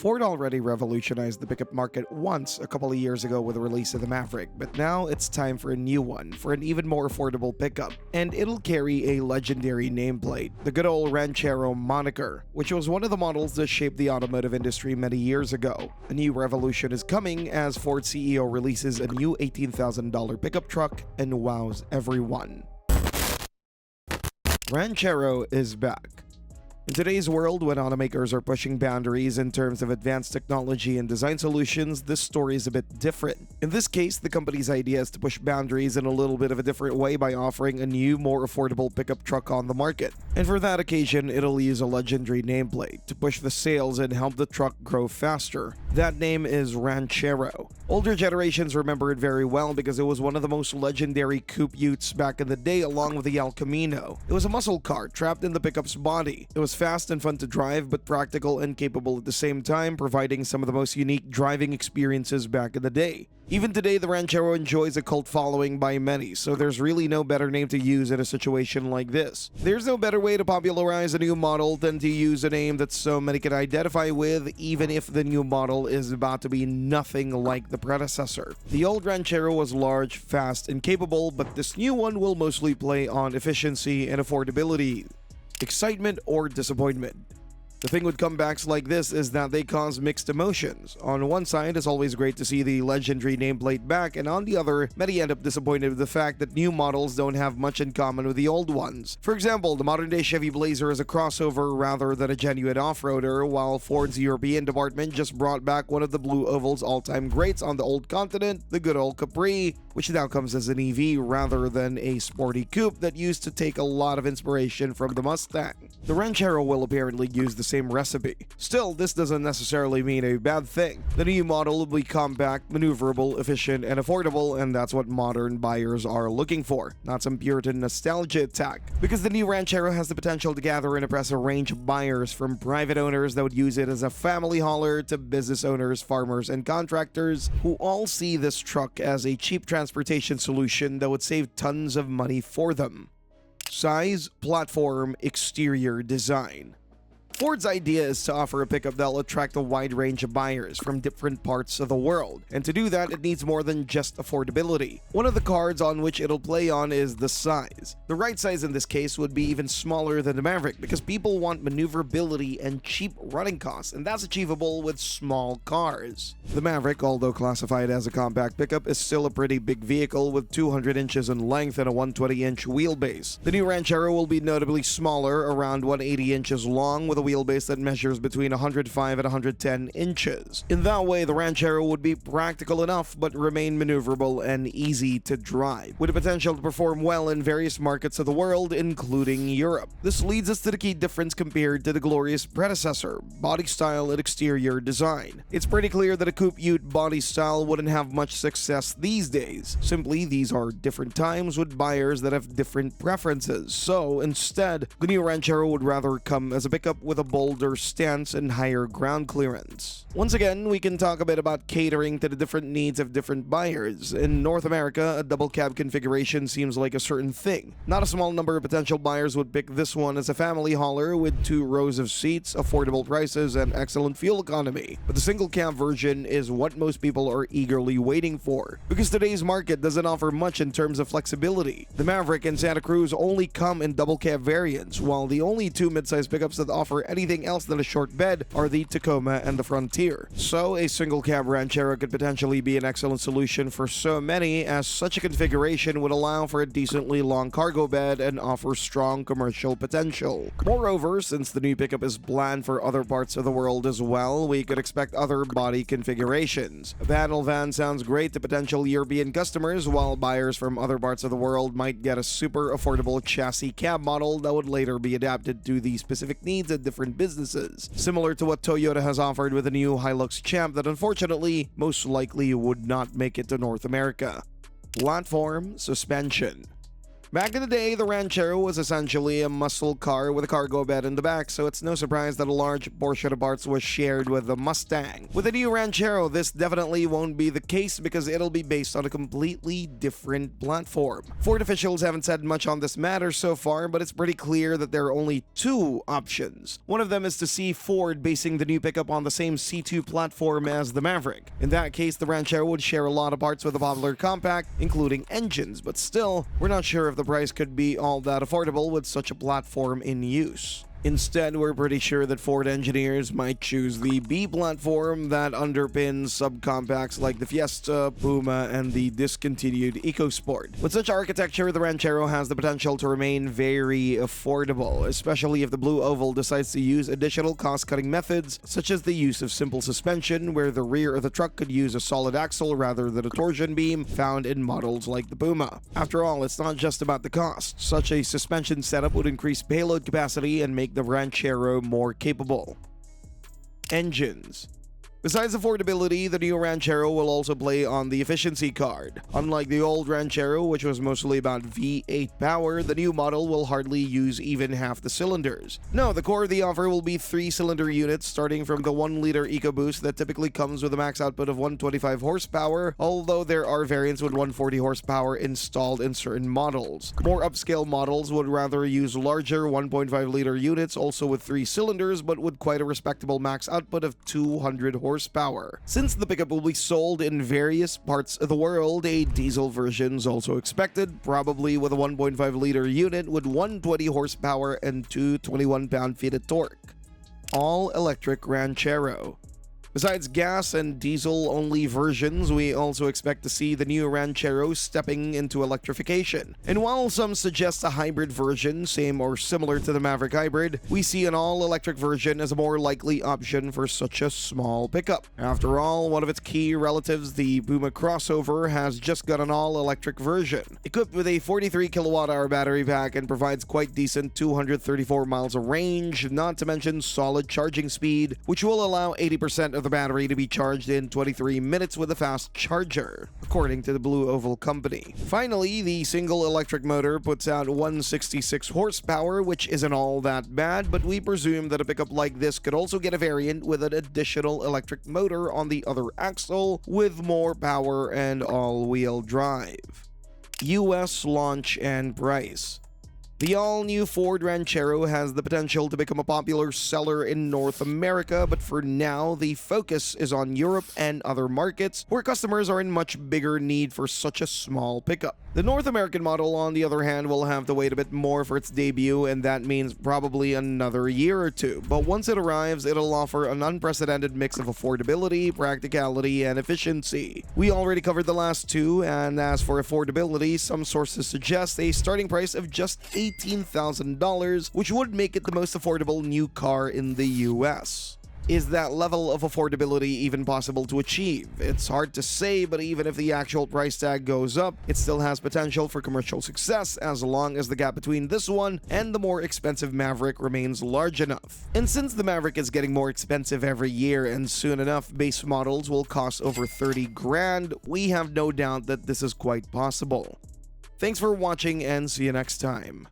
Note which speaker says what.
Speaker 1: Ford already revolutionized the pickup market once a couple of years ago with the release of the Maverick, but now it's time for a new one, for an even more affordable pickup. And it'll carry a legendary nameplate, the good old Ranchero moniker, which was one of the models that shaped the automotive industry many years ago. A new revolution is coming as Ford CEO releases a new $18,000 pickup truck and wows everyone. Ranchero is back. In today's world, when automakers are pushing boundaries in terms of advanced technology and design solutions, this story is a bit different. In this case, the company's idea is to push boundaries in a little bit of a different way by offering a new, more affordable pickup truck on the market. And for that occasion, it'll use a legendary nameplate to push the sales and help the truck grow faster. That name is Ranchero. Older generations remember it very well because it was one of the most legendary coupe utes back in the day, along with the El Camino. It was a muscle car trapped in the pickup's body. It was fast and fun to drive, but practical and capable at the same time, providing some of the most unique driving experiences back in the day. Even today, the Ranchero enjoys a cult following by many, so there's really no better name to use in a situation like this. There's no better way to popularize a new model than to use a name that so many can identify with, even if the new model is about to be nothing like the predecessor. The old Ranchero was large, fast, and capable, but this new one will mostly play on efficiency and affordability. Excitement or disappointment. The thing with comebacks like this is that they cause mixed emotions. On one side, it's always great to see the legendary nameplate back, and on the other, many end up disappointed with the fact that new models don't have much in common with the old ones. For example, the modern-day Chevy Blazer is a crossover rather than a genuine off-roader, while Ford's European department just brought back one of the Blue Oval's all-time greats on the old continent, the good old Capri, which now comes as an EV rather than a sporty coupe that used to take a lot of inspiration from the Mustang. The Ranchero will apparently use the same recipe. Still, this doesn't necessarily mean a bad thing. The new model will be compact, maneuverable, efficient, and affordable, and that's what modern buyers are looking for, not some Puritan nostalgia attack. Because the new Ranchero has the potential to gather and impress a range of buyers, from private owners that would use it as a family hauler to business owners, farmers, and contractors, who all see this truck as a cheap transportation solution that would save tons of money for them. Size, platform, exterior design. Ford's idea is to offer a pickup that'll attract a wide range of buyers from different parts of the world, and to do that, it needs more than just affordability. One of the cards on which it'll play on is the size. The right size in this case would be even smaller than the Maverick because people want maneuverability and cheap running costs, and that's achievable with small cars. The Maverick, although classified as a compact pickup, is still a pretty big vehicle with 200 inches in length and a 120-inch wheelbase. The new Ranchero will be notably smaller, around 180 inches long, with a wheelbase that measures between 105 and 110 inches. In that way, the Ranchero would be practical enough but remain maneuverable and easy to drive, with the potential to perform well in various markets of the world, including Europe. This leads us to the key difference compared to the glorious predecessor: body style and exterior design. It's pretty clear that a coupe ute body style wouldn't have much success these days. Simply, these are different times with buyers that have different preferences. So instead, the new Ranchero would rather come as a pickup with a bolder stance and higher ground clearance. Once again, we can talk a bit about catering to the different needs of different buyers. In North America, a double cab configuration seems like a certain thing. Not a small number of potential buyers would pick this one as a family hauler with 2 rows of seats, affordable prices, and excellent fuel economy. But the single cab version is what most people are eagerly waiting for, because today's market doesn't offer much in terms of flexibility. The Maverick and Santa Cruz only come in double cab variants, while the only 2 midsize pickups that offer anything else than a short bed are the Tacoma and the Frontier. So a single cab Ranchero could potentially be an excellent solution for so many, as such a configuration would allow for a decently long cargo bed and offer strong commercial potential. Moreover, since the new pickup is planned for other parts of the world as well, we could expect other body configurations. A panel van sounds great to potential European customers, while buyers from other parts of the world might get a super affordable chassis cab model that would later be adapted to the specific needs of different businesses, similar to what Toyota has offered with a new Hilux Champ that unfortunately most likely would not make it to North America. Platform suspension. Back in the day, the Ranchero was essentially a muscle car with a cargo bed in the back, so it's no surprise that a large portion of parts was shared with the Mustang. With the new Ranchero, this definitely won't be the case because it'll be based on a completely different platform. Ford officials haven't said much on this matter so far, but it's pretty clear that there are only two options. One of them is to see Ford basing the new pickup on the same C2 platform as the Maverick. In that case, the Ranchero would share a lot of parts with the popular compact, including engines, but still, we're not sure if the price could be all that affordable with such a platform in use. Instead, we're pretty sure that Ford engineers might choose the B platform that underpins subcompacts like the Fiesta, Puma, and the discontinued EcoSport. With such architecture, the Ranchero has the potential to remain very affordable, especially if the Blue Oval decides to use additional cost-cutting methods, such as the use of simple suspension, where the rear of the truck could use a solid axle rather than a torsion beam found in models like the Puma. After all, it's not just about the cost. Such a suspension setup would increase payload capacity and make the Ranchero more capable. Engines. Besides affordability, the new Ranchero will also play on the efficiency card. Unlike the old Ranchero, which was mostly about V8 power, the new model will hardly use even half the cylinders. No, the core of the offer will be 3-cylinder units starting from the 1-liter EcoBoost that typically comes with a max output of 125 horsepower, although there are variants with 140 horsepower installed in certain models. More upscale models would rather use larger 1.5-liter units, also with 3 cylinders, but with quite a respectable max output of 200 horsepower. Since the pickup will be sold in various parts of the world, a diesel version is also expected, probably with a 1.5-liter unit with 120 horsepower and 221 pound-feet of torque. All-electric Ranchero. Besides gas and diesel-only versions, we also expect to see the new Ranchero stepping into electrification. And while some suggest a hybrid version, same or similar to the Maverick hybrid, we see an all-electric version as a more likely option for such a small pickup. After all, one of its key relatives, the Puma crossover, has just got an all-electric version. Equipped with a 43 kilowatt-hour battery pack and provides quite decent 234 miles of range, not to mention solid charging speed, which will allow 80% of the battery to be charged in 23 minutes with a fast charger, according to the Blue Oval company. Finally, the single electric motor puts out 166 horsepower, which isn't all that bad, but we presume that a pickup like this could also get a variant with an additional electric motor on the other axle with more power and all-wheel drive. US launch and price. The all-new Ford Ranchero has the potential to become a popular seller in North America, but for now, the focus is on Europe and other markets where customers are in much bigger need for such a small pickup. The North American model, on the other hand, will have to wait a bit more for its debut, and that means probably another year or two. But once it arrives, it'll offer an unprecedented mix of affordability, practicality, and efficiency. We already covered the last two, and as for affordability, some sources suggest a starting price of just $18,000, which would make it the most affordable new car in the US. Is that level of affordability even possible to achieve? It's hard to say, but even if the actual price tag goes up, it still has potential for commercial success as long as the gap between this one and the more expensive Maverick remains large enough. And since the Maverick is getting more expensive every year and soon enough base models will cost over 30 grand, we have no doubt that this is quite possible. Thanks for watching and see you next time.